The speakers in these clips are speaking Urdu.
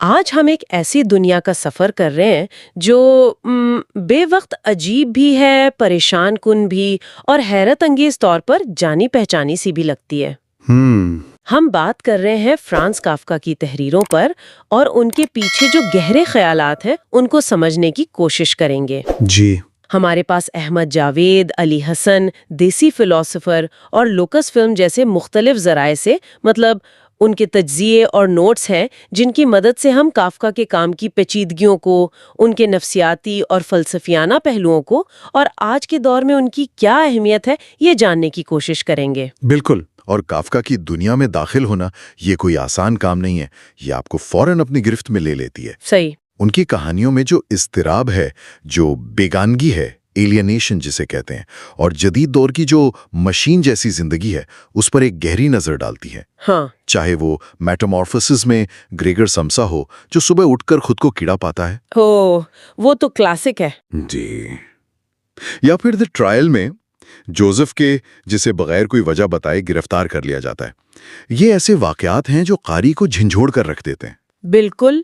آج ہم ایک ایسی دنیا کا سفر کر رہے ہیں جو بے وقت عجیب بھی ہے، پریشان کن بھی، اور حیرت انگیز طور پر جانی پہچانی سی بھی لگتی ہے۔ ہم بات کر رہے ہیں فرانز کافکا کی تحریروں پر، اور ان کے پیچھے جو گہرے خیالات ہیں ان کو سمجھنے کی کوشش کریں گے۔ جی، ہمارے پاس احمد جاوید، علی حسن، دیسی فلاسفر اور لوکس فلم جیسے مختلف ذرائع سے ان کے تجزیے اور نوٹس ہیں جن کی مدد سے ہم کافکا کے کام کی پیچیدگیوں کو، ان کے نفسیاتی اور فلسفیانہ پہلوؤں کو، اور آج کے دور میں ان کی کیا اہمیت ہے یہ جاننے کی کوشش کریں گے۔ بالکل۔ اور کافکا کی دنیا میں داخل ہونا یہ کوئی آسان کام نہیں ہے، یہ آپ کو فوراً اپنی گرفت میں لے لیتی ہے۔ صحیح۔ ان کی کہانیوں میں جو اضطراب ہے، جو بیگانگی ہے، ایلینیشن جسے کہتے ہیں، اور جدید دور کی جو مشین جیسی زندگی ہے، اس پر ایک گہری نظر ڈالتی ہے۔ ہاں، چاہے وہ میٹامورفسس میں گریگر سمسا ہو جو صبح اٹھ کر خود کو کیڑا پاتا ہے، وہ تو کلاسک ہے۔ جی، یا پھر دی ٹرائل میں جوزف کے جسے بغیر کوئی وجہ بتائے گرفتار کر لیا جاتا ہے۔ یہ ایسے واقعات ہیں جو قاری کو جھنجھوڑ کر رکھ دیتے ہیں۔ بالکل۔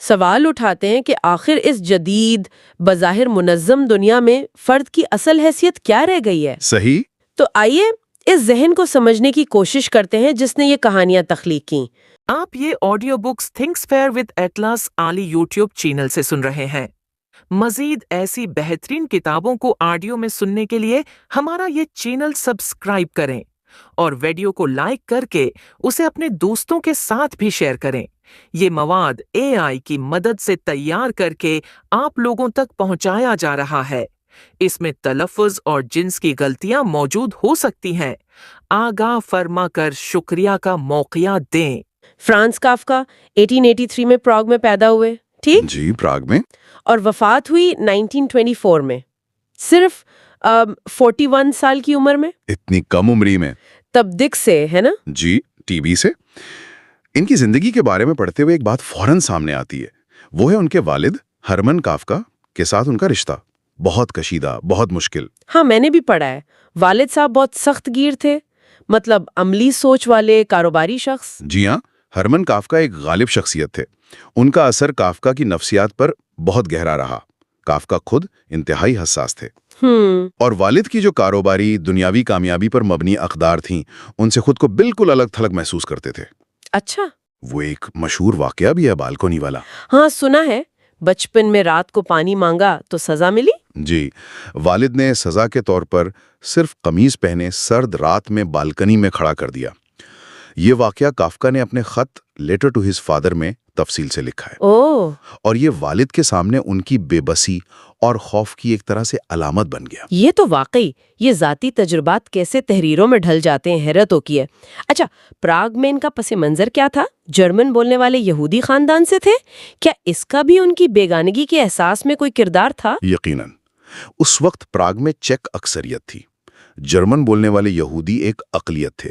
سوال اٹھاتے ہیں کہ آخر اس جدید، بظاہر منظم دنیا میں فرد کی اصل حیثیت کیا رہ گئی ہے؟ صحیح۔ تو آئیے اس ذہن کو سمجھنے کی کوشش کرتے ہیں جس نے یہ کہانیاں تخلیق کی۔ آپ یہ آڈیو بکس تھنکس فیئر ود ایٹلس عالی یوٹیوب چینل سے سن رہے ہیں۔ مزید ایسی بہترین کتابوں کو آڈیو میں سننے کے لیے ہمارا یہ چینل سبسکرائب کریں اور ویڈیو کو لائک کر کے اسے اپنے دوستوں کے ساتھ بھی شیئر کریں۔ یہ مواد AI کی مدد سے تیار کر کے آپ لوگوں تک پہنچایا جا رہا ہے۔ اس میں تلفظ اور جنس کی غلطیاں موجود ہو سکتی ہیں۔ آگاہ فرما کر شکریہ کا موقع دیں۔ فرانز کافکا 1883 میں پراگ میں پیدا ہوئے، ٹھیک؟ جی، پراگ میں۔ اور وفات ہوئی 1924 میں، صرف 41 سال کی عمر میں۔ اتنی کم عمری میں؟ تبدک سے، ہے نا؟ جی، ٹی بی سے۔ ان کی زندگی کے بارے میں پڑھتے ہوئے ایک بات فوراً سامنے آتی ہے، وہ ہے ان کے والد ہرمن کافکا کے ساتھ ان کا رشتہ۔ بہت کشیدہ، بہت مشکل۔ ہاں، میں نے بھی پڑھا ہے۔ والد صاحب بہت سخت گیر تھے، عملی سوچ والے کاروباری شخص۔ جی ہاں، ہرمن کافکا ایک غالب شخصیت تھے۔ ان کا اثر کافکا کی نفسیات پر بہت گہرا رہا۔ کافکا خود انتہائی حساس تھے، اور والد کی جو کاروباری دنیاوی کامیابی پر مبنی اقدار تھیں، ان سے خود کو بالکل الگ تھلگ محسوس کرتے تھے۔ اچھا۔ وہ ایک مشہور واقعہ بھی ہے بالکونی والا۔ ہاں، سنا ہے۔ بچپن میں رات کو پانی مانگا تو سزا ملی؟ جی، والد نے سزا کے طور پر صرف قمیض پہنے سرد رات میں بالکنی میں کھڑا کر دیا۔ یہ واقعہ کافکا نے اپنے خط لیٹر ٹو ہز فادر میں تفصیل سے لکھا ہے۔ اور یہ والد کے سامنے ان کی بے بسی اور خوف کی ایک طرح سے علامت بن گیا۔ یہ تو واقعی یہ ذاتی تجربات کیسے تحریروں میں ڈھل جاتے ہیں، حیرت ہوتی ہے۔ اچھا، پراگ میں ان کا پس منظر کیا تھا؟ جرمن بولنے والے یہودی خاندان سے تھے؟ کیا اس کا بھی ان کی بیگانگی کے احساس میں کوئی کردار تھا؟ یقیناً۔ اس وقت پراگ میں چیک اکثریت تھی۔ جرمن بولنے والے یہودی ایک اقلیت تھے،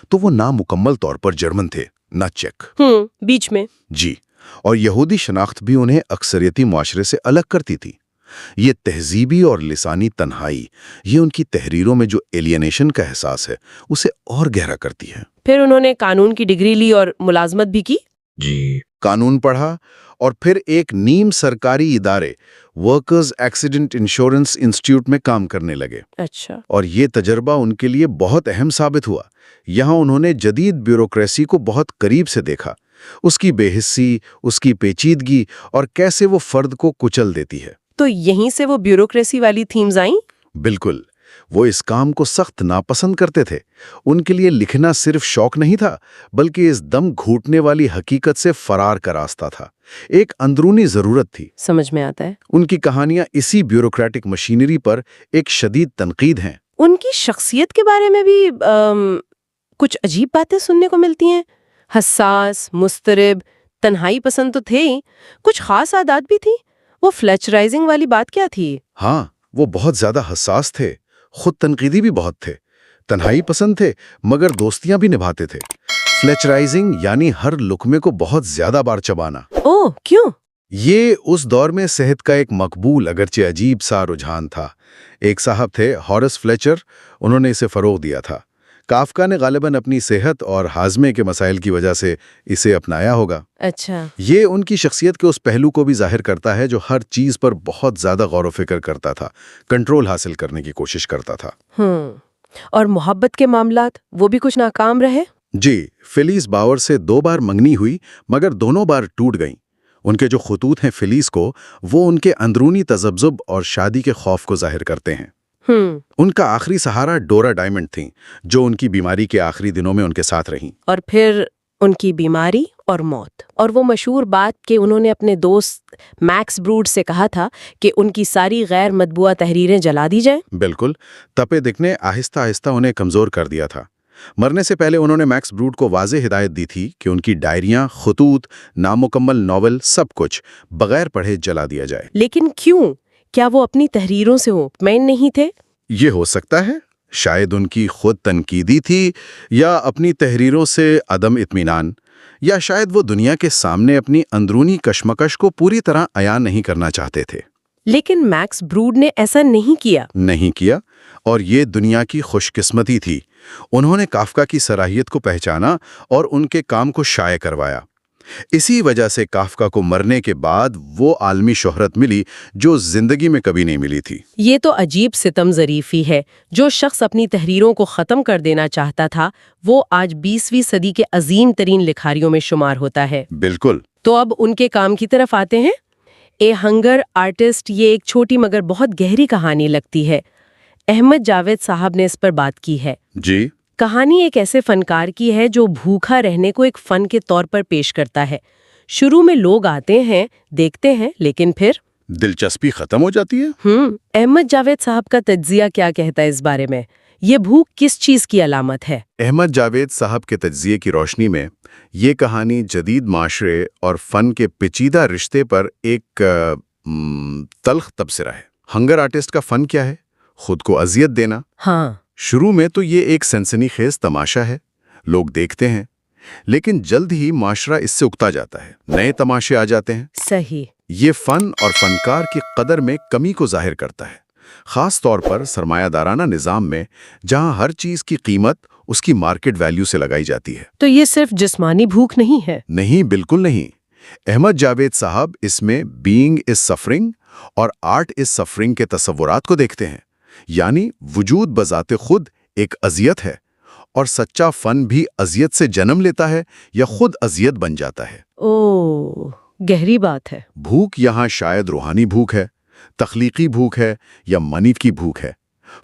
تو وہ نامکمل طور پر جرمن تھے، نہ چیک۔ بیچ میں۔ جی، اور یہودی شناخت بھی انہیں اکثریتی معاشرے سے الگ کرتی تھی۔ یہ تہذیبی اور لسانی تنہائی، یہ ان کی تحریروں میں جو ایلینیشن کا احساس ہے اسے اور گہرا کرتی ہے۔ پھر انہوں نے قانون کی ڈگری لی اور ملازمت بھی کی؟ جی، قانون پڑھا، اور پھر ایک نیم سرکاری ادارے ورکرز ایکسیڈنٹ انشورنس انسٹیٹیوٹ میں کام کرنے لگے۔ اچھا۔ اور یہ تجربہ ان کے لیے بہت اہم ثابت ہوا۔ یہاں انہوں نے جدید بیوروکریسی کو بہت قریب سے دیکھا، اس کی بے حسی، اس کی پیچیدگی، اور کیسے وہ فرد کو کچل دیتی ہے۔ تو یہیں سے وہ بیوروکریسی والی تھیمز آئیں؟ بالکل۔ وہ اس کام کو سخت ناپسند کرتے تھے۔ ان کے لیے لکھنا صرف شوق نہیں تھا، بلکہ اس دم گھوٹنے والی حقیقت سے فرار کا راستہ تھا، ایک اندرونی ضرورت تھی۔ سمجھ میں آتا ہے۔ ان کی کہانیاں اسی بیوروکریٹک مشینری پر ایک شدید تنقید ہیں۔ ان کی شخصیت کے بارے میں بھی کچھ عجیب باتیں سننے کو ملتی ہیں۔ حساس، مضطرب، تنہائی پسند تو تھے ہی، کچھ خاص عادات بھی تھی۔ وہ فلیچرائزنگ والی بات کیا تھی؟ ہاں، وہ بہت زیادہ حساس تھے، خود تنقیدی بھی بہت تھے، تنہائی پسند تھے مگر دوستیاں بھی نبھاتے تھے۔ فلیچرائزنگ یعنی ہر لقمے کو بہت زیادہ بار چبانا۔ اوہ، کیوں؟ یہ اس دور میں صحت کا ایک مقبول اگرچہ عجیب سا رجحان تھا۔ ایک صاحب تھے ہارس فلیچر، انہوں نے اسے فروغ دیا تھا۔ کافکا نے غالباً اپنی صحت اور ہاضمے کے مسائل کی وجہ سے اسے اپنایا ہوگا۔ اچھا، یہ ان کی شخصیت کے اس پہلو کو بھی ظاہر کرتا ہے جو ہر چیز پر بہت زیادہ غور و فکر کرتا تھا، کنٹرول حاصل کرنے کی کوشش کرتا تھا۔ اور محبت کے معاملات وہ بھی کچھ ناکام رہے؟ جی، فیلیس باور سے 2 بار منگنی ہوئی مگر دونوں بار ٹوٹ گئیں۔ ان کے جو خطوط ہیں فیلیس کو، وہ ان کے اندرونی تذبذب اور شادی کے خوف کو ظاہر کرتے ہیں۔ ان کا آخری سہارا ڈورا ڈائمنڈ تھیں، جو ان کی بیماری کے آخری دنوں میں ان کے ساتھ رہیں۔ اور پھر ان کی بیماری اور موت، اور وہ مشہور بات کہ انہوں نے اپنے دوست میکس بروڈ سے کہا تھا کہ ان کی ساری غیر مطبوعہ تحریریں جلا دی جائیں۔ بالکل، تپے دکھ نے آہستہ آہستہ انہیں کمزور کر دیا تھا۔ مرنے سے پہلے انہوں نے میکس بروڈ کو واضح ہدایت دی تھی کہ ان کی ڈائریاں، خطوط، نامکمل ناول، سب کچھ بغیر پڑھے جلا دیا جائے۔ لیکن کیوں؟ کیا وہ اپنی تحریروں سے مطمئن نہیں تھے؟ یہ ہو سکتا ہے، شاید ان کی خود تنقیدی تھی، یا اپنی تحریروں سے عدم اطمینان، یا شاید وہ دنیا کے سامنے اپنی اندرونی کشمکش کو پوری طرح عیاں نہیں کرنا چاہتے تھے۔ لیکن میکس بروڈ نے ایسا نہیں کیا، اور یہ دنیا کی خوش قسمتی تھی۔ انہوں نے کافکا کی صلاحیت کو پہچانا اور ان کے کام کو شائع کروایا۔ اسی وجہ سے کافکا کو مرنے کے بعد وہ عالمی شہرت ملی جو زندگی میں کبھی نہیں ملی تھی۔ یہ تو عجیب ستم ظریفی ہے۔ جو شخص اپنی تحریروں کو ختم کر دینا چاہتا تھا، وہ آج 20ویں صدی کے عظیم ترین لکھاریوں میں شمار ہوتا ہے۔ بالکل۔ تو اب ان کے کام کی طرف آتے ہیں۔ اے ہنگر آرٹسٹ، یہ ایک چھوٹی مگر بہت گہری کہانی لگتی ہے۔ احمد جاوید صاحب نے اس پر بات کی ہے۔ جی، کہانی ایک ایسے فنکار کی ہے جو بھوکا رہنے کو ایک فن کے طور پر پیش کرتا ہے۔ شروع میں لوگ آتے ہیں، دیکھتے ہیں، لیکن پھر دلچسپی ختم ہو جاتی ہے۔ احمد جاوید صاحب کا تجزیہ کیا کہتا ہے اس بارے میں؟ یہ بھوک کس چیز کی علامت ہے؟ احمد جاوید صاحب کے تجزیے کی روشنی میں یہ کہانی جدید معاشرے اور فن کے پیچیدہ رشتے پر ایک تلخ تبصرہ ہے۔ ہنگر آرٹسٹ کا فن کیا ہے؟ خود کو اذیت دینا۔ ہاں، شروع میں تو یہ ایک سنسنی خیز تماشا ہے، لوگ دیکھتے ہیں، لیکن جلد ہی معاشرہ اس سے اکتا جاتا ہے، نئے تماشے آ جاتے ہیں۔ صحیح۔ یہ فن اور فنکار کی قدر میں کمی کو ظاہر کرتا ہے، خاص طور پر سرمایہ دارانہ نظام میں، جہاں ہر چیز کی قیمت اس کی مارکیٹ ویلیو سے لگائی جاتی ہے۔ تو یہ صرف جسمانی بھوک نہیں ہے؟ نہیں، بالکل نہیں۔ احمد جاوید صاحب اس میں بینگ از سفرنگ اور آرٹ از سفرنگ کے تصورات کو دیکھتے ہیں، یعنی وجود بذات خود ایک اذیت ہے، اور سچا فن بھی اذیت سے جنم لیتا ہے یا خود اذیت بن جاتا ہے۔ گہری بات ہے۔ بھوک یہاں شاید روحانی بھوک ہے، تخلیقی بھوک ہے، یا منی کی بھوک ہے۔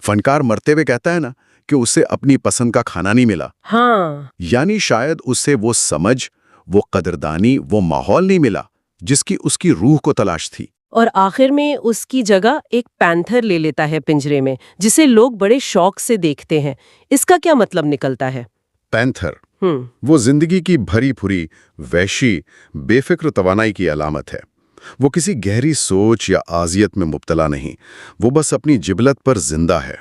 فنکار مرتے ہوئے کہتا ہے نا کہ اسے اپنی پسند کا کھانا نہیں ملا، ہاں، یعنی شاید اسے وہ سمجھ، وہ قدردانی، وہ ماحول نہیں ملا جس کی اس کی روح کو تلاش تھی۔ اور آخر میں اس کی جگہ ایک پینتھر لے لیتا ہے پنجرے میں، جسے لوگ بڑے شوق سے دیکھتے ہیں۔ اس کا کیا مطلب نکلتا ہے؟ پینتھر وہ زندگی کی بھری پھری، وحشی، بے فکر توانائی کی علامت ہے۔ وہ کسی گہری سوچ یا اذیت میں مبتلا نہیں، وہ بس اپنی جبلت پر زندہ ہے۔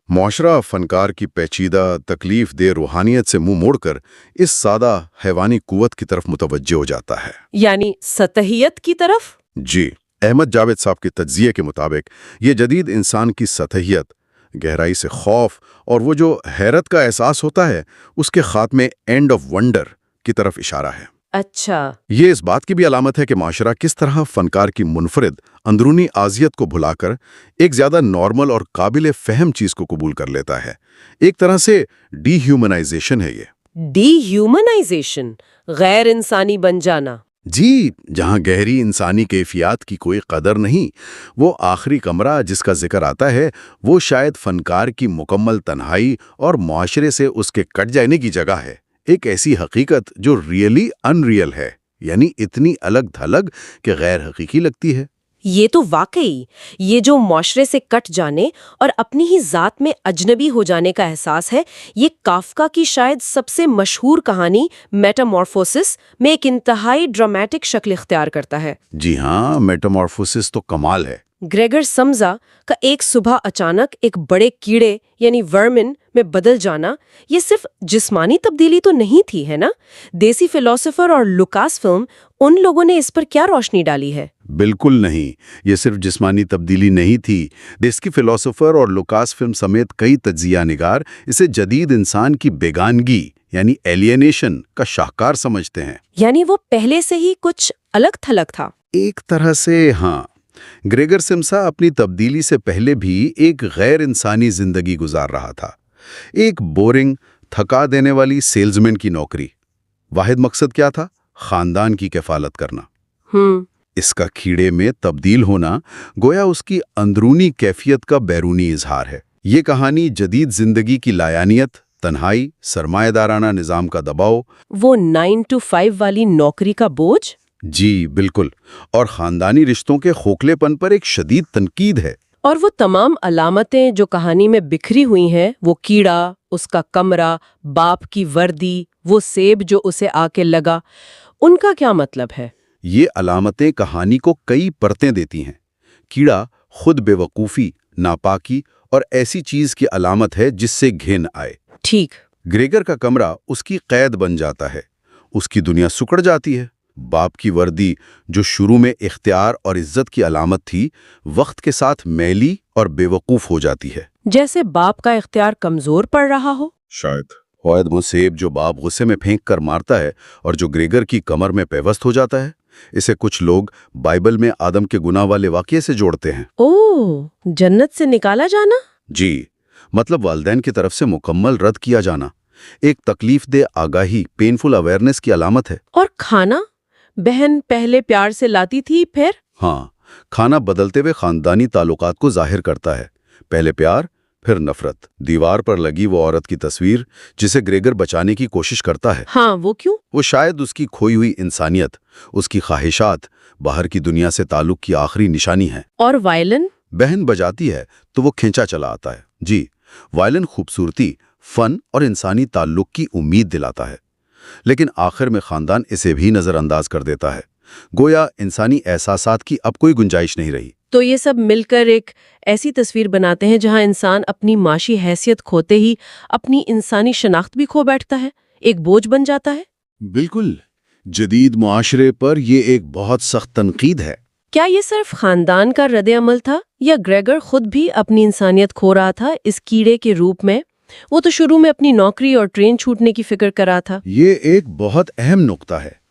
معاشرہ فنکار کی پیچیدہ، تکلیف دہ روحانیت سے منہ موڑ کر اس سادہ حیوانی قوت کی طرف متوجہ ہو جاتا ہے، یعنی سطحیت کی طرف؟ جی، احمد جاوید صاحب کے تجزیے کے مطابق یہ جدید انسان کی سطحیت، گہرائی سے خوف اور وہ جو حیرت کا احساس ہوتا ہے، اس کے خاتمے اینڈ آف ونڈر کی طرف اشارہ ہے۔ اچھا، یہ اس بات کی بھی علامت ہے کہ معاشرہ کس طرح فنکار کی منفرد اندرونی اذیت کو بھلا کر ایک زیادہ نارمل اور قابل فہم چیز کو قبول کر لیتا ہے۔ ایک طرح سے ڈی ہیومنائزیشن ہے یہ۔ ڈی ہیومنائزیشن، غیر انسانی بن جانا۔ جی، جہاں گہری انسانی کیفیات کی کوئی قدر نہیں، وہ آخری کمرہ جس کا ذکر آتا ہے، وہ شاید فنکار کی مکمل تنہائی اور معاشرے سے اس کے کٹ جانے کی جگہ ہے۔ ایک ایسی حقیقت جو ریئلی ان ریئل ہے، یعنی اتنی الگ تھلگ کہ غیر حقیقی لگتی ہے۔ یہ تو واقعی، یہ جو معاشرے سے کٹ جانے اور اپنی ہی ذات میں اجنبی ہو جانے کا احساس ہے، یہ کافکا کی شاید سب سے مشہور کہانی میٹامورفوسس میں ایک انتہائی ڈرامیٹک شکل اختیار کرتا ہے۔ جی ہاں، میٹامورفوسس تو کمال ہے۔ گریگر سمزا کا ایک صبح اچانک ایک بڑے کیڑے یعنی ورمن میں بدل جانا، یہ صرف جسمانی تبدیلی تو نہیں تھی، ہے نا؟ دیسی فلسفر اور لوکاس فلم، ان لوگوں نے اس پر کیا روشنی ڈالی ہے؟ بالکل نہیں، یہ صرف جسمانی تبدیلی نہیں تھی۔ ڈیسکی فلسفر اور لوکاس فلم سمیت کئی تجزیہ نگار اسے جدید انسان کی بیگانگی یعنی ایلینیشن کا شاہکار سمجھتے ہیں۔ یعنی وہ پہلے سے ہی کچھ الگ تھلگ تھا۔ ایک طرح سے ہاں۔ گریگر سمسا اپنی تبدیلی سے پہلے بھی ایک غیر انسانی زندگی گزار رہا تھا، ایک بورنگ، تھکا دینے والی سیلزمین کی نوکری۔ واحد مقصد کیا تھا؟ خاندان کی کفالت کرنا۔ اس کا کیڑے میں تبدیل ہونا گویا اس کی اندرونی کیفیت کا بیرونی اظہار ہے۔ یہ کہانی جدید زندگی کی لایانیت، تنہائی، سرمایہ دارانہ نظام کا دباؤ، وہ 9 to 5 والی نوکری کا بوجھ؟ جی بالکل، اور خاندانی رشتوں کے کھوکھلے پن پر ایک شدید تنقید ہے۔ اور وہ تمام علامتیں جو کہانی میں بکھری ہوئی ہیں، وہ کیڑا، اس کا کمرہ، باپ کی وردی، وہ سیب جو اسے آ کے لگا، ان کا کیا مطلب ہے؟ یہ علامتیں کہانی کو کئی پرتیں دیتی ہیں۔ کیڑا خود بے وقوفی، ناپاکی اور ایسی چیز کی علامت ہے جس سے گھن آئے۔ ٹھیک۔ گریگر کا کمرہ اس کی قید بن جاتا ہے، اس کی دنیا سکڑ جاتی ہے۔ باپ کی وردی جو شروع میں اختیار اور عزت کی علامت تھی، وقت کے ساتھ میلی اور بے وقوف ہو جاتی ہے۔ جیسے باپ کا اختیار کمزور پڑ رہا ہو۔ شاید فوائد مصیب جو باپ غصے میں پھینک کر مارتا ہے اور جو گریگر کی کمر میں پیوست ہو جاتا ہے، اسے کچھ لوگ بائبل میں آدم کے گناہ والے واقعے سے جوڑتے ہیں۔ اوہ، جنت سے نکالا جانا؟ جی، مطلب والدین کی طرف سے مکمل رد کیا جانا، ایک تکلیف دہ آگاہی، پینفل اویئرنس کی علامت ہے۔ اور کھانا؟ بہن پہلے پیار سے لاتی تھی، پھر؟ ہاں، کھانا بدلتے ہوئے خاندانی تعلقات کو ظاہر کرتا ہے، پہلے پیار، پھر نفرت۔ دیوار پر لگی وہ عورت کی تصویر جسے گریگر بچانے کی کوشش کرتا ہے، ہاں، وہ کیوں؟ وہ شاید اس کی کھوئی ہوئی انسانیت، اس کی خواہشات، باہر کی دنیا سے تعلق کی آخری نشانی ہے۔ اور وائلن؟ بہن بجاتی ہے تو وہ کھینچا چلا آتا ہے۔ جی، وائلن خوبصورتی، فن اور انسانی تعلق کی امید دلاتا ہے، لیکن آخر میں خاندان اسے بھی نظر انداز کر دیتا ہے، گویا انسانی احساسات کی اب کوئی گنجائش نہیں رہی۔ تو یہ سب مل کر ایک ایسی تصویر بناتے ہیں جہاں انسان اپنی معاشی حیثیت کھوتے ہی اپنی انسانی شناخت بھی کھو بیٹھتا ہے، ایک بوجھ بن جاتا ہے۔ بالکل، جدید معاشرے پر یہ ایک بہت سخت تنقید ہے۔ کیا یہ صرف خاندان کا رد عمل تھا یا گریگر خود بھی اپنی انسانیت کھو رہا تھا اس کیڑے کے روپ میں؟ وہ تو شروع میں اپنی نوکری اور ٹرین چھوٹنے کی فکر کر رہا تھا۔ یہ ایک بہت اہم نقطہ ہے۔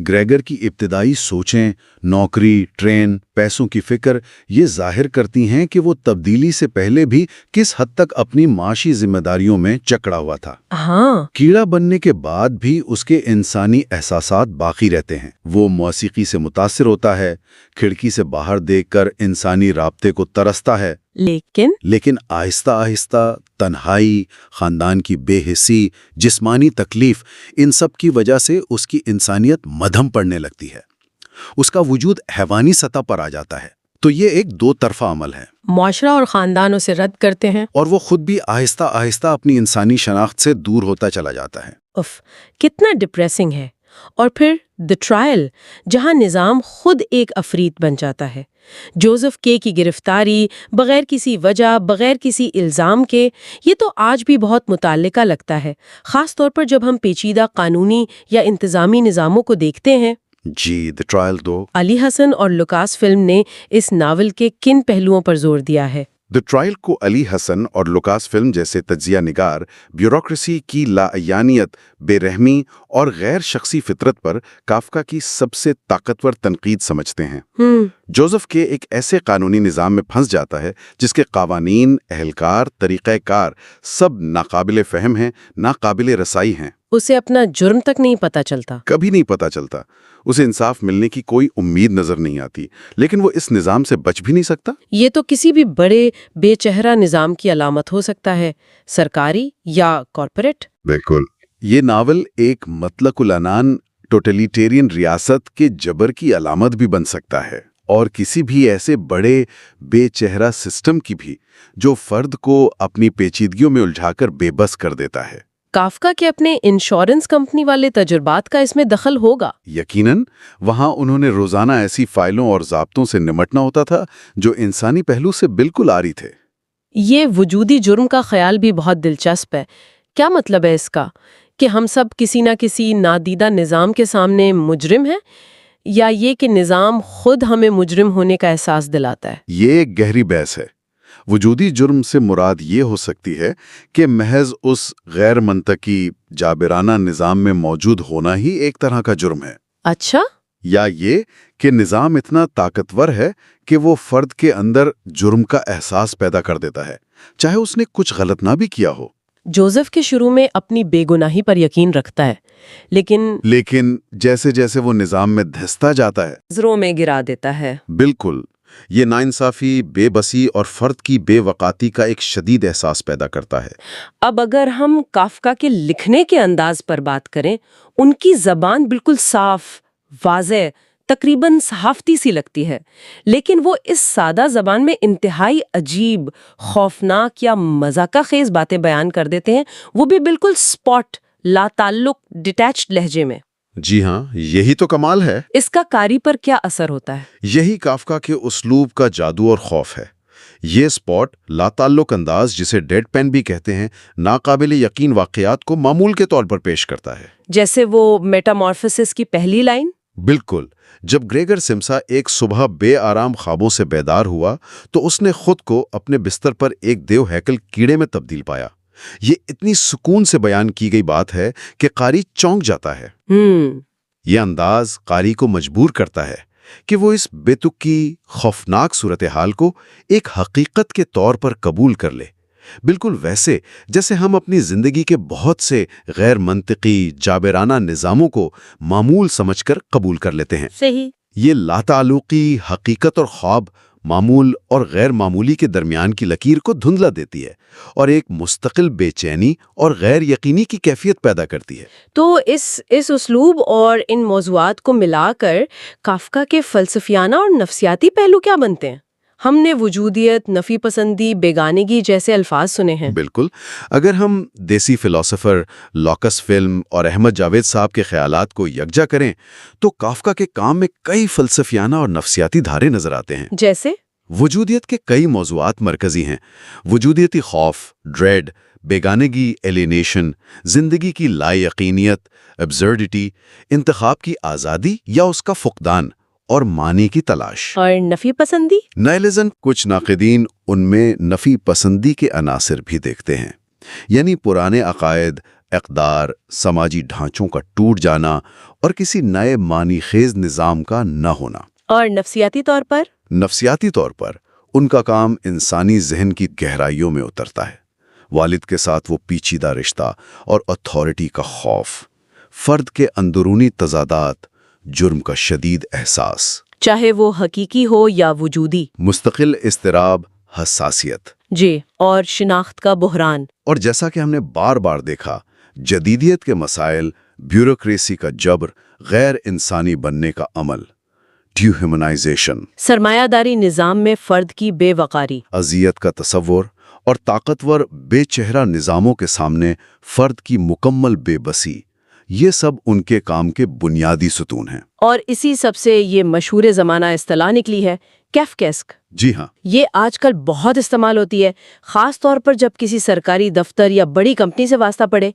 گریگر کی ابتدائی سوچیں، نوکری، ٹرین، پیسوں کی فکر، یہ ظاہر کرتی ہیں کہ وہ تبدیلی سے پہلے بھی کس حد تک اپنی معاشی ذمہ داریوں میں جکڑا ہوا تھا۔ ہاں، کیڑا بننے کے بعد بھی اس کے انسانی احساسات باقی رہتے ہیں۔ وہ موسیقی سے متاثر ہوتا ہے، کھڑکی سے باہر دیکھ کر انسانی رابطے کو ترستا ہے، لیکن آہستہ آہستہ تنہائی، خاندان کی بے حسی، جسمانی تکلیف، ان سب کی وجہ سے اس کی انسانیت مدھم پڑنے لگتی ہے، اس کا وجود حیوانی سطح پر آ جاتا ہے۔ تو یہ ایک دو طرفہ عمل ہے۔ معاشرہ اور خاندان اسے رد کرتے ہیں اور وہ خود بھی آہستہ آہستہ اپنی انسانی شناخت سے دور ہوتا چلا جاتا ہے۔ کتنا ڈپریسنگ ہے۔ اور پھر دی ٹرائل، جہاں نظام خود ایک عفریت بن جاتا ہے۔ جوزف کے کی گرفتاری بغیر کسی وجہ، بغیر کسی الزام کے، یہ تو آج بھی بہت متعلقہ لگتا ہے، خاص طور پر جب ہم پیچیدہ قانونی یا انتظامی نظاموں کو دیکھتے ہیں۔ جی، دی ٹرائل دو۔ علی حسن اور لوکاس فلم نے اس ناول کے کن پہلوؤں پر زور دیا ہے؟ دی ٹرائل کو علی حسن اور لوکاس فلم جیسے تجزیہ نگار بیوروکریسی کی لاعیانیت، بے رحمی اور غیر شخصی فطرت پر کافکا کی سب سے طاقتور تنقید سمجھتے ہیں۔ جوزف کے ایک ایسے قانونی نظام میں پھنس جاتا ہے جس کے قوانین، اہلکار، طریقہ کار سب ناقابل فہم ہیں، ناقابل رسائی ہیں۔ اسے اپنا جرم تک نہیں پتہ چلتا، کبھی نہیں پتہ چلتا، اسے انصاف ملنے کی کوئی امید نظر نہیں آتی، لیکن وہ اس نظام سے بچ بھی نہیں سکتا۔ یہ تو کسی بھی بڑے بے چہرہ نظام کی علامت ہو سکتا ہے، سرکاری یا کارپوریٹ۔ بالکل، یہ ناول ایک مطلق العنان ٹوٹلیٹیرین ریاست کے جبر کی علامت بھی بن سکتا ہے، اور کسی بھی ایسے بڑے بے چہرہ سسٹم کی بھی جو فرد کو اپنی پیچیدگیوں میں الجھا کر بے بس کر دیتا ہے۔ کافکا کے اپنے انشورنس کمپنی والے تجربات کا اس میں دخل ہوگا؟ یقیناً، وہاں انہوں نے روزانہ ایسی فائلوں اور ضابطوں سے نمٹنا ہوتا تھا جو انسانی پہلو سے بالکل عاری تھے۔ یہ وجودی جرم کا خیال بھی بہت دلچسپ ہے۔ کیا مطلب ہے اس کا؟ کہ ہم سب کسی نہ کسی نادیدہ نظام کے سامنے مجرم ہیں؟ یا یہ کہ نظام خود ہمیں مجرم ہونے کا احساس دلاتا ہے؟ یہ ایک گہری بحث ہے۔ وجودی جرم سے مراد یہ ہو سکتی ہے کہ محض اس غیر منطقی جابرانہ نظام میں موجود ہونا ہی ایک طرح کا جرم ہے، اچھا، یا یہ کہ نظام اتنا طاقتور ہے کہ وہ فرد کے اندر جرم کا احساس پیدا کر دیتا ہے، چاہے اس نے کچھ غلط نہ بھی کیا ہو۔ جوزف کے شروع میں اپنی بے گناہی پر یقین رکھتا ہے، لیکن جیسے جیسے وہ نظام میں دھستا جاتا ہے، نظروں میں گرا دیتا ہے۔ بالکل، یہ ناانصافی، بے بسی اور فرد کی بے وقاتی کا ایک شدید احساس پیدا کرتا ہے۔ اب اگر ہم کافکا کے لکھنے کے انداز پر بات کریں، ان کی زبان بالکل صاف، واضح، تقریباً صحافتی سی لگتی ہے، لیکن وہ اس سادہ زبان میں انتہائی عجیب، خوفناک یا مذاقہ خیز باتیں بیان کر دیتے ہیں، وہ بھی بالکل سپاٹ، لا تعلق، ڈیٹیچڈ لہجے میں۔ جی ہاں، یہی تو کمال ہے۔ اس کا قاری پر کیا اثر ہوتا ہے؟ یہی کافکا کے اسلوب کا جادو اور خوف ہے۔ یہ سپاٹ، لا تعلق انداز، جسے ڈیڈ پین بھی کہتے ہیں، ناقابل یقین واقعات کو معمول کے طور پر پیش کرتا ہے۔ جیسے وہ میٹامورفسس کی پہلی لائن؟ بالکل، جب گریگر سمسا ایک صبح بے آرام خوابوں سے بیدار ہوا تو اس نے خود کو اپنے بستر پر ایک دیو ہیکل کیڑے میں تبدیل پایا۔ یہ اتنی سکون سے بیان کی گئی بات ہے کہ قاری چونک جاتا ہے۔ یہ انداز قاری کو مجبور کرتا ہے کہ وہ اس بے تکی، خوفناک صورتحال کو ایک حقیقت کے طور پر قبول کر لے، بالکل ویسے جیسے ہم اپنی زندگی کے بہت سے غیر منطقی، جابرانہ نظاموں کو معمول سمجھ کر قبول کر لیتے ہیں۔ صحیح۔ یہ لاتعلقی، حقیقت اور خواب، معمول اور غیر معمولی کے درمیان کی لکیر کو دھندلا دیتی ہے اور ایک مستقل بے چینی اور غیر یقینی کی کیفیت پیدا کرتی ہے۔ تو اس اسلوب اور ان موضوعات کو ملا کر کافکا کے فلسفیانہ اور نفسیاتی پہلو کیا بنتے ہیں؟ ہم نے وجودیت، نفی پسندی، بیگانگی جیسے الفاظ سنے ہیں۔ بالکل، اگر ہم دیسی فلسفر لاکس فلم اور احمد جاوید صاحب کے خیالات کو یکجا کریں تو کافکا کے کام میں کئی فلسفیانہ اور نفسیاتی دھارے نظر آتے ہیں۔ جیسے وجودیت کے کئی موضوعات مرکزی ہیں۔ وجودیتی خوف، ڈریڈ، بیگانگی، ایلینیشن، زندگی کی لا یقینیت، ابزرڈیٹی، انتخاب کی آزادی یا اس کا فقدان اور معنی کی تلاش۔ اور نفی پسندی؟ نائلزم، کچھ ناقدین ان میں نفی پسندی کے عناصر بھی دیکھتے ہیں، یعنی پرانے عقائد، اقدار، سماجی ڈھانچوں کا ٹوٹ جانا اور کسی نئے معنی خیز نظام کا نہ ہونا۔ اور نفسیاتی طور پر؟ نفسیاتی طور پر ان کا کام انسانی ذہن کی گہرائیوں میں اترتا ہے۔ والد کے ساتھ وہ پیچیدہ رشتہ اور اتھارٹی کا خوف، فرد کے اندرونی تضادات، جرم کا شدید احساس، چاہے وہ حقیقی ہو یا وجودی، مستقل اضطراب، حساسیت، جی، اور شناخت کا بحران۔ اور جیسا کہ ہم نے بار بار دیکھا، جدیدیت کے مسائل، بیوروکریسی کا جبر، غیر انسانی بننے کا عمل، ڈیہیومنائزیشن، سرمایہ داری نظام میں فرد کی بے وقاری، اذیت کا تصور اور طاقتور بے چہرہ نظاموں کے سامنے فرد کی مکمل بے بسی، یہ سب ان کے کام کے بنیادی ستون ہیں۔ اور اسی سب سے یہ مشہور زمانہ اصطلاح نکلی ہے، کیفکیسک۔ جی ہاں، یہ آج کل بہت استعمال ہوتی ہے، خاص طور پر جب کسی سرکاری دفتر یا بڑی کمپنی سے واسطہ پڑے۔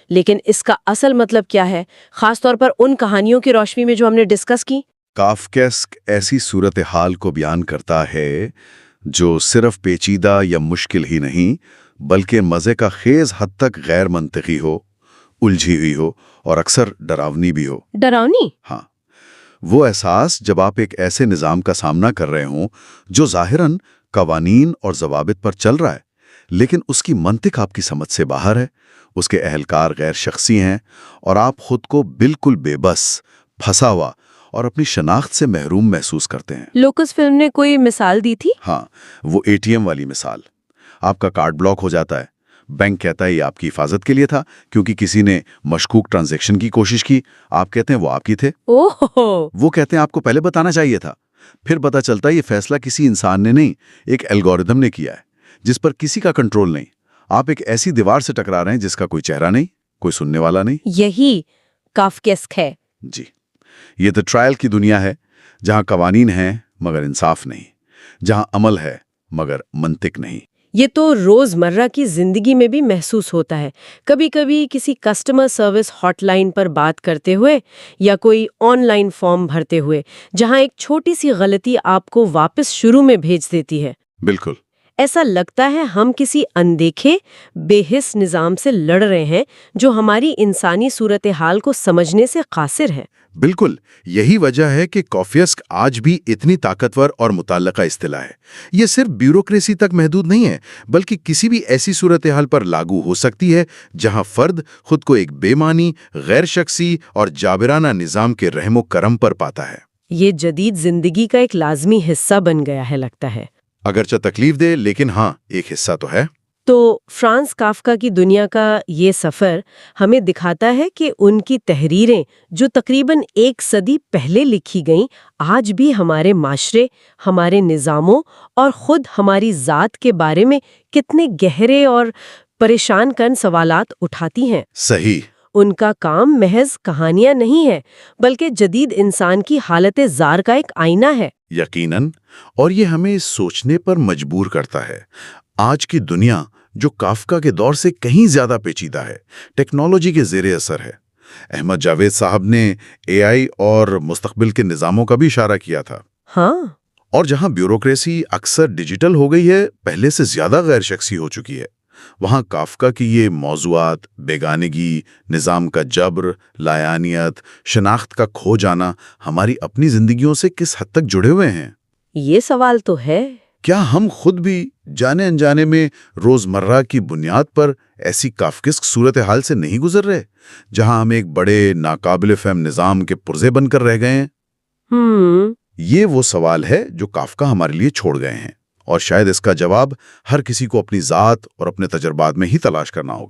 لیکن اس کا اصل مطلب کیا ہے، خاص طور پر ان کہانیوں کی روشنی میں جو ہم نے ڈسکس کی؟ کافکیسک ایسی صورتحال کو بیان کرتا ہے جو صرف پیچیدہ یا مشکل ہی نہیں، بلکہ مزے کا خیز حد تک غیر منطقی ہو، الجھی ہوئی ہو اور اکثر ڈراونی بھی ہو۔ ڈراونی؟ ہاں، وہ احساس جب آپ ایک ایسے نظام کا سامنا کر رہے ہوں جو ظاہراً قوانین اور ضوابط پر چل رہا ہے، لیکن اس کی منطق آپ کی سمجھ سے باہر ہے، اس کے اہلکار غیر شخصی ہیں اور آپ خود کو بالکل بے بس، پھنسا ہوا اور اپنی شناخت سے محروم محسوس کرتے ہیں۔ لوکس فلم نے کوئی مثال دی تھی؟ ہاں، وہ ATM والی مثال۔ آپ کا کارڈ بلاک ہو جاتا ہے، بینک کہتا ہے یہ آپ کی حفاظت کے لیے تھا کیونکہ کسی نے مشکوک ٹرانزیکشن کی کوشش کی، آپ کہتے ہیں وہ آپ کی تھے۔ اوہ، وہ کہتے ہیں آپ کو پہلے بتانا چاہیے تھا۔ پھر پتہ چلتا ہے یہ فیصلہ کسی انسان نے نہیں، ایک الگورتھم نے کیا ہے جس پر کسی کا کنٹرول نہیں۔ آپ ایک ایسی دیوار سے ٹکرا رہے ہیں جس کا کوئی چہرہ نہیں، کوئی سننے والا نہیں۔ یہی کافکیسک ہے۔ جی، یہ تو ٹرائل کی دنیا ہے جہاں قوانین ہیں مگر انصاف نہیں، جہاں عمل ہے مگر منطق نہیں۔ یہ تو روزمرہ کی زندگی میں بھی محسوس ہوتا ہے. کبھی کبھی کسی کسٹمر سروس ہاٹ لائن پر بات کرتے ہوئے یا کوئی آن لائن فارم بھرتے ہوئے جہاں ایک چھوٹی سی غلطی آپ کو واپس شروع میں بھیج دیتی ہے. بالکل. ایسا لگتا ہے ہم کسی اندیکھے بے حس نظام سے لڑ رہے ہیں جو ہماری انسانی صورتحال کو سمجھنے سے قاصر ہے. بالکل، یہی وجہ ہے کہ کافیسک آج بھی اتنی طاقتور اور متعلقہ اصطلاح ہے. یہ صرف بیوروکریسی تک محدود نہیں ہے، بلکہ کسی بھی ایسی صورتحال پر لاگو ہو سکتی ہے جہاں فرد خود کو ایک بے معنی، غیر شخصی اور جابرانہ نظام کے رحم و کرم پر پاتا ہے. یہ جدید زندگی کا ایک لازمی حصہ بن گیا ہے لگتا ہے. اگرچہ تکلیف دے، لیکن ہاں، ایک حصہ تو ہے. تو فرانس کافکا کی دنیا کا یہ سفر ہمیں دکھاتا ہے کہ ان کی تحریریں جو تقریباً 1 صدی پہلے لکھی گئیں آج بھی ہمارے معاشرے، ہمارے نظاموں اور خود ہماری ذات کے بارے میں کتنے گہرے اور پریشان کن سوالات اٹھاتی ہیں. صحیح. ان کا کام محض کہانیاں نہیں ہے بلکہ جدید انسان کی حالت زار کا ایک آئینہ ہے. یقیناً. اور یہ ہمیں سوچنے پر مجبور کرتا ہے. آج کی دنیا جو کافکا کے دور سے کہیں زیادہ پیچیدہ ہے، ٹیکنالوجی کے زیر اثر ہے. احمد جاوید صاحب نے اے آئی اور مستقبل کے نظاموں کا بھی اشارہ کیا تھا. ہاں. اور جہاں بیوروکریسی اکثر ڈیجیٹل ہو گئی ہے، پہلے سے زیادہ غیر شخصی ہو چکی ہے، وہاں کافکا کی یہ موضوعات، بیگانگی، نظام کا جبر، لایعنیت، شناخت کا کھو جانا ہماری اپنی زندگیوں سے کس حد تک جڑے ہوئے ہیں؟ یہ سوال تو ہے. کیا ہم خود بھی جانے انجانے میں روزمرہ کی بنیاد پر ایسی کافکسک صورتحال سے نہیں گزر رہے، جہاں ہم ایک بڑے ناقابل فہم نظام کے پرزے بن کر رہ گئے ہیں؟ یہ وہ سوال ہے جو کافکا ہمارے لیے چھوڑ گئے ہیں، اور شاید اس کا جواب ہر کسی کو اپنی ذات اور اپنے تجربات میں ہی تلاش کرنا ہوگا.